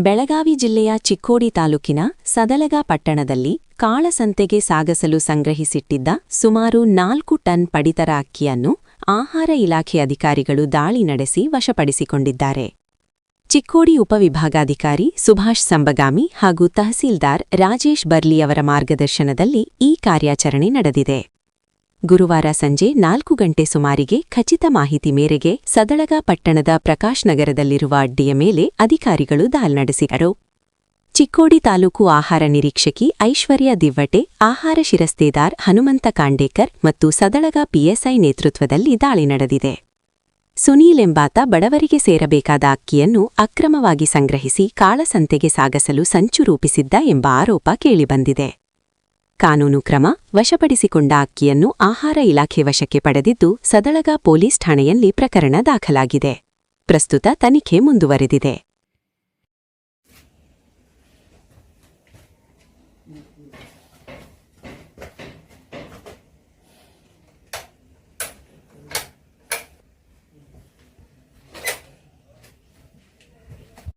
ಬೆಳಗಾವಿ ಜಿಲ್ಲೆಯ ಚಿಕ್ಕೋಡಿ ತಾಲೂಕಿನ ಸದಲಗ ಪಟ್ಟಣದಲ್ಲಿ ಕಾಳಸಂತೆಗೆ ಸಾಗಸಲು ಸಂಗ್ರಹಿಸಿಟ್ಟಿದ್ದ ಸುಮಾರು 4 ಟನ್ ಪಡಿತರ ಅಕ್ಕಿಯನ್ನು ಆಹಾರ ಇಲಾಖೆ ಅಧಿಕಾರಿಗಳು ದಾಳಿ ನಡೆಸಿ ವಶಪಡಿಸಿಕೊಂಡಿದ್ದಾರೆ. ಚಿಕ್ಕೋಡಿ ಉಪವಿಭಾಗಾಧಿಕಾರಿ ಸುಭಾಷ್ ಸಂಬಗಾಮಿ ಹಾಗೂ ತಹಸೀಲ್ದಾರ್ ರಾಜೇಶ್ ಬರ್ಲಿಯವರ ಮಾರ್ಗದರ್ಶನದಲ್ಲಿ ಈ ಕಾರ್ಯಾಚರಣೆ ನಡೆದಿದೆ. ಗುರುವಾರ ಸಂಜೆ 4 ಗಂಟೆ ಸುಮಾರಿಗೆ ಖಚಿತ ಮಾಹಿತಿ ಮೇರೆಗೆ ಸದಳಗ ಪಟ್ಟಣದ ಪ್ರಕಾಶ್ ನಗರದಲ್ಲಿರುವ ಅಡ್ಡಿಯ ಮೇಲೆ ಅಧಿಕಾರಿಗಳು ದಾಳಿ ನಡೆಸಿದರು. ಚಿಕ್ಕೋಡಿ ತಾಲೂಕು ಆಹಾರ ನಿರೀಕ್ಷಕಿ ಐಶ್ವರ್ಯ ದಿವ್ವಟೆ, ಆಹಾರ ಶಿರಸ್ತೇದಾರ್ ಹನುಮಂತ ಕಾಂಡೇಕರ್ ಮತ್ತು ಸದಳಗ ಪಿಎಸ್ಐ ನೇತೃತ್ವದಲ್ಲಿ ದಾಳಿ ನಡೆದಿದೆ. ಸುನೀಲ್ ಎಂಬಾತ ಬಡವರಿಗೆ ಸೇರಬೇಕಾದ ಅಕ್ಕಿಯನ್ನು ಅಕ್ರಮವಾಗಿ ಸಂಗ್ರಹಿಸಿ ಕಾಳಸಂತೆಗೆ ಸಾಗಸಲು ಸಂಚು ರೂಪಿಸಿದ್ದ ಎಂಬ ಆರೋಪ ಕೇಳಿಬಂದಿದೆ. ಕಾನೂನು ಕ್ರಮ: ವಶಪಡಿಸಿಕೊಂಡ ಅಕ್ಕಿಯನ್ನು ಆಹಾರ ಇಲಾಖೆ ವಶಕ್ಕೆ ಪಡೆದಿದ್ದು ಸದಳಗ ಪೊಲೀಸ್ ಠಾಣೆಯಲ್ಲಿ ಪ್ರಕರಣ ದಾಖಲಾಗಿದೆ. ಪ್ರಸ್ತುತ ತನಿಖೆ ಮುಂದುವರೆದಿದೆ.